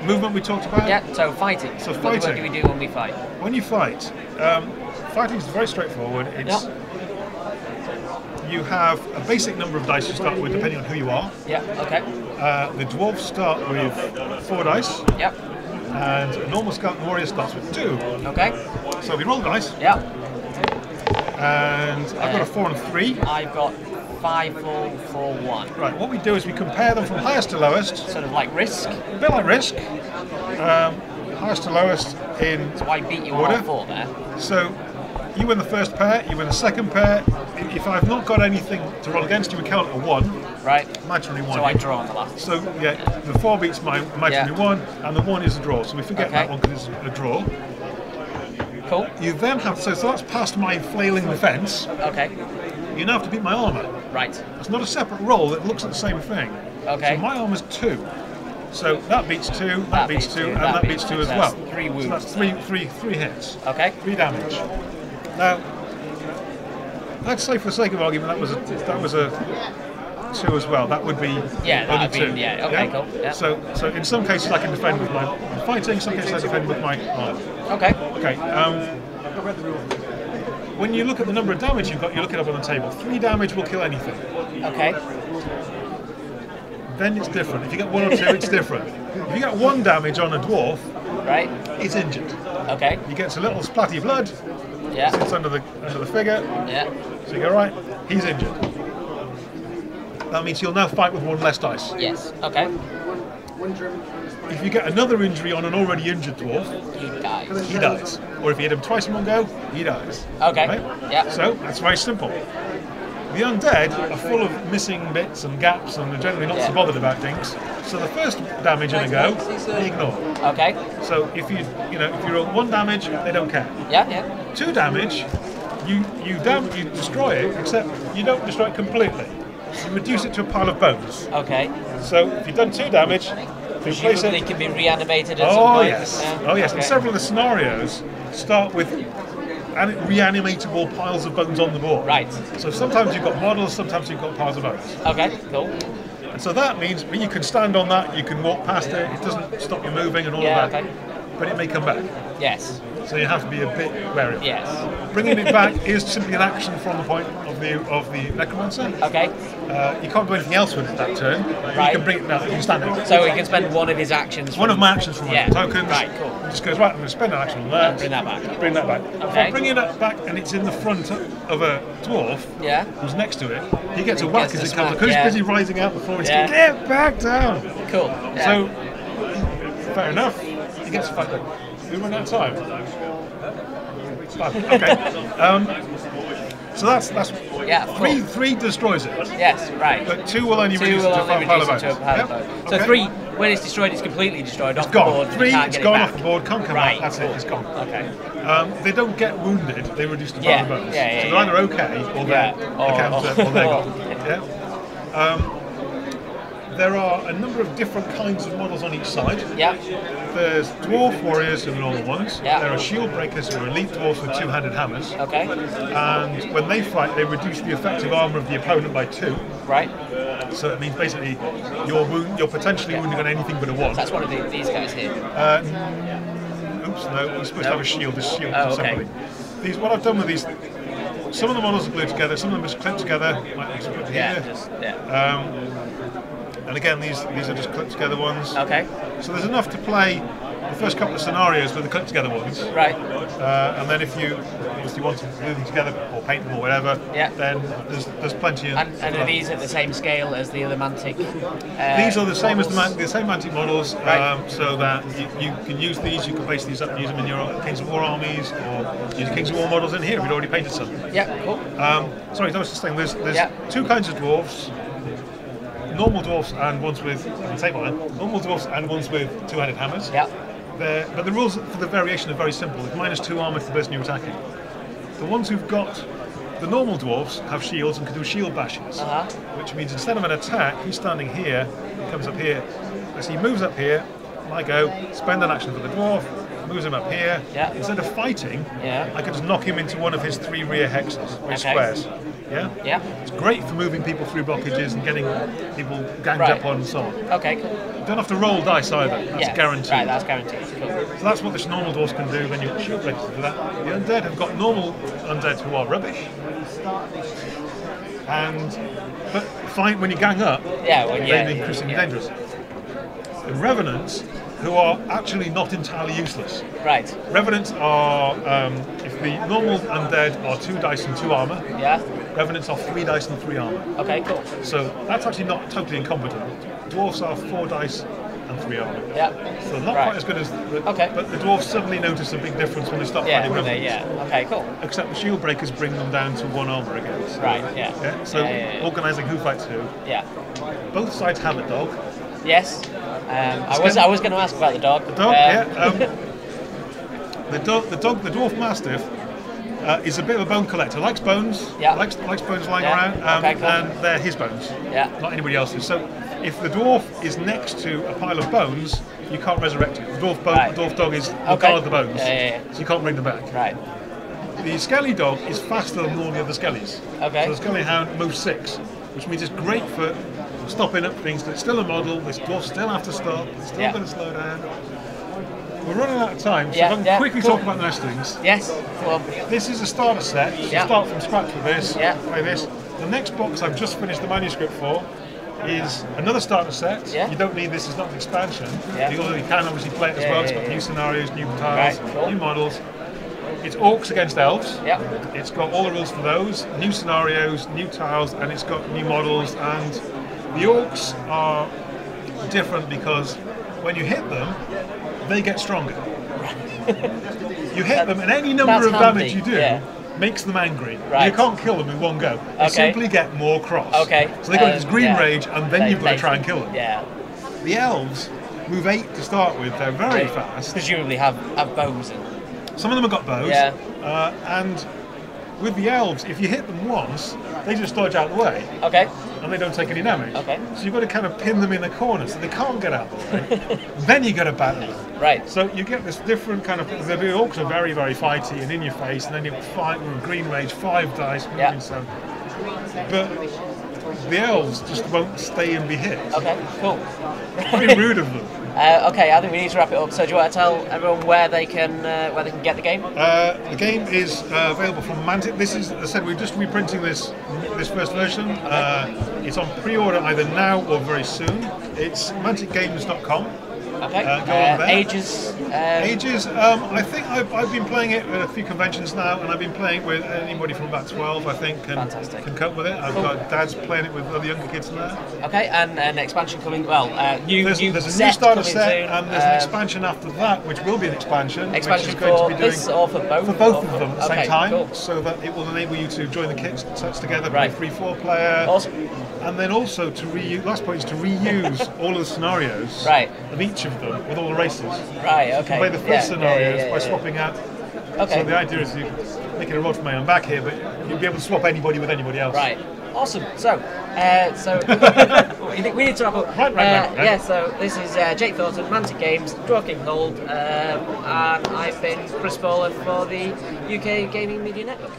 Movement we talked about. Yeah. So fighting. So What fighting. do we do when we fight? When you fight, fighting is very straightforward. It's you have a basic number of dice you start with, depending on who you are. Yeah. Okay. The dwarves start with 4 dice. Yep. And a normal skeleton warrior starts with 2. Okay. So we roll the dice. Yeah. And I've got a 4 and a 3. I've got 5, 4, 1. Right, what we do is we compare them from highest to lowest. Sort of like Risk. A bit like Risk. Highest to lowest in So I beat you order. on 4 there. So you win the first pair, you win the second pair. If I've not got anything to roll against, you would count a 1. Right. Imaginary 1. So I draw on the last. So yeah, the 4 beats my imaginary 1, and the 1 is a draw. So we forget Okay. that one because it's a draw. Cool. You then have, so that's past my flailing defence. Okay. You now have to beat my armour. Right. It's not a separate roll, it looks at the same thing. Okay. So my armour's 2. So that beats 2, that beats 2, and that beats 2 as well. That's 3 wounds. So that's three hits. Okay. 3 damage. Now, let's say for the sake of argument that was a 2 as well. That would be Yeah, only that'd be 2. yeah. Okay, cool. Yeah. So in some cases I can defend with my fighting, some cases I defend with my armor. Okay. Okay. When you look at the number of damage you've got, you look it up on the table. 3 damage will kill anything. Okay. Then it's different. If you get 1 or 2, it's different. If you get 1 damage on a dwarf, Right. it's injured. Okay. He gets a little splatty of blood. Yeah. Sits under the figure. Yeah. So you go, right, he's injured. That means you'll now fight with 1 less dice. Yes. Okay. If you get another injury on an already injured dwarf, He dies. he dies. Or if you hit him twice in one go, he dies. Okay. Right? Yeah. So that's very simple. The undead are full of missing bits and gaps and are generally not so bothered about things. So the first damage in a go, they ignore. Okay. So if you roll 1 damage, they don't care. Yeah. Yeah. 2 damage, you destroy it, except you don't destroy it completely. You reduce it to a pile of bones. Okay. So if you've done 2 damage, replace Presumably it. can be reanimated at some Oh point. yes, Yeah. oh yes. Okay. And several of the scenarios start with reanimatable piles of bones on the board. Right. So sometimes you've got models, sometimes you've got piles of bones. Okay. Cool. And so that means you can stand on that, you can walk past it, it doesn't stop you moving and all Yeah. of that. Okay. But it may come back. Yes. So you have to be a bit wary. Yes. Bringing it back is simply an action from the point of the necromancer. Okay. You can't do anything else with it that turn. Right. You can bring it back. You can stand it. So he can spend one of his actions. One of my actions from Yeah. my tokens. Right. Cool. Just goes right. I'm going to spend an action on that. Bring that back. Bring that back. If Okay. I'm bringing that back and it's in the front of a dwarf Yeah. who's next to it, he gets a He whack gets as a it comes. smack, Because he's yeah. busy rising out the floor. He's Yeah. going, get back down. Cool. Yeah. So fair enough. He gets a fight. We run out of time. Okay. So that's Yeah, cool. three destroys it. Yes. Right. But 2 will only 2 reduce will it to only a pile of reduce it bones. to a pile of Yep. bones. So Okay. 3, when it's destroyed, it's completely destroyed off It's the gone. board. 3, you can't it's get gone it back. off the board, can't come Right. back. That's it, it's gone. Okay. They don't get wounded, they reduce the Yeah, pile of bones. yeah, yeah, So they're either okay or they're or they're gone. Yeah? There are a number of different kinds of models on each side. Yeah. There's dwarf warriors who are normal ones. Yeah. There are shield breakers who are elite dwarfs with 2-handed hammers. Okay. And when they fight, they reduce the effective armor of the opponent by 2. Right. So it means basically you're potentially wounding on anything but a 1. That's one of these guys here. Oops, no, you're supposed to have a shield. This shield Oh, is okay. separately. What I've done with these, some of the models are glued together, some of them are just clipped together. Like this one Yeah. here. Just, yeah. And again, these are just clipped together ones. Okay. So there's enough to play the first couple of scenarios with the clipped together ones. Right. And then if you want to glue them together or paint them or whatever, Yeah. then there's plenty of. And are these at the same scale as the other Mantic? These are the same as models? the same Mantic models, Right. so that you can use these. You can base these up and use them in your Kings of War armies, or use Kings of War models in here if you'd already painted some. Yeah. Cool. Sorry, that was just saying. There's Yeah. 2 kinds of dwarves. Normal dwarfs and ones with normal dwarfs and ones with 2-handed hammers. Yeah. But the rules for the variation are very simple. It's -2 armor to the person you're attacking. The ones who've got the normal dwarfs have shields and can do shield bashes, which means instead of an attack, he's standing here, he comes up here, as he moves up here, I go, spend an action for the dwarf, moves him up here. Yeah. Instead of fighting, Yeah. I could just knock him into one of his 3 rear hexes, or Okay. squares. Yeah? Yeah. It's great for moving people through blockages and getting people ganged Right. up on and so on. Okay. Cool. don't have to roll dice either. That's guaranteed. Right, that's guaranteed. Cool. So that's what this normal dwarves can do. Then you've got shield breakers for that. The undead have got normal undead who are rubbish. But fine when you gang up, they're increasingly dangerous. The revenants, who are actually not entirely useless. Right. Revenants are, if the normal undead are 2 dice and 2 armor, revenants are 3 dice and 3 armor. Okay, cool. So that's actually not totally incompetent. Dwarfs are 4 dice and 3 armor. Yeah. So not quite as good as but the dwarves suddenly notice a big difference when they start fighting revenants. Okay, cool. Except the shield breakers bring them down to 1 armor again. So, So organising who fights who. Yeah. Both sides have a dog. Yes. I was going to ask about the dog. The dog, the dwarf mastiff is a bit of a bone collector. Likes bones. Likes bones lying around. And they're his bones. Not anybody else's. So if the dwarf is next to a pile of bones, you can't resurrect it. The dwarf dog is guard the bones, so you can't bring them back. Right. The skelly dog is faster than all the other skellies. Okay. So the skelly hound moves 6, which means it's great for stopping up things. But it's still a model. This dwarf still have to stop. It's still going to slow down. We're running out of time, so if I can quickly talk about the nestings. Yes. Well, this is a starter set. So start from scratch with this. Play this. The next box I've just finished the manuscript for is another starter set. You don't need this, it's not an expansion. You can obviously play it as well. It's got new scenarios, new tiles, new models. It's orcs against elves. It's got all the rules for those, new scenarios, new tiles, and it's got new models. And the orcs are different because when you hit them, they get stronger. You hit them, and any number of damage you do makes them angry. You can't kill them in one go. They simply get more cross. So they go into this green rage, and then you've got to try and kill them. The elves move 8 to start with. They're very fast. Presumably have bows. Some of them have got bows. And with the elves, if you hit them once, they just dodge out the way. And they don't take any damage. So you've got to kind of pin them in the corner so they can't get out the way. Then you got to battle them. So you get this different kind of. The orcs are very, very fighty and in your face, and then you fight with green rage, 5 dice, moving so. But the elves just won't stay and be hit. Cool. Very rude of them. I think we need to wrap it up. So do you want to tell everyone where they can get the game? The game is available from Mantic. This is, as I said, we're just reprinting this first version. It's on pre-order either now or very soon. It's manticgames.com. Go on there. Ages? I think I've been playing it at a few conventions now, and I've been playing it with anybody from about 12, I think, can cope with it. I've got dads playing it with other younger kids in there. And an expansion coming, there's a new starter set, and there's an expansion after that, which will be an expansion. Which is going to be doing this or for both? For both of them at the same time, so that it will enable you to join the kit sets together, play 3-4 player. Awesome. And then also to reuse, last point is to reuse all of the scenarios of each of them with all the races. Play the full scenarios by swapping out. So the idea is you making a rod for my own back here, but you'll be able to swap anybody with anybody else. Awesome. So we need to wrap up. Right. So this is Jake Thornton, Mantic Games, Dwarf Kings Hold, and I've been Chris Bowler for the UK Gaming Media Network.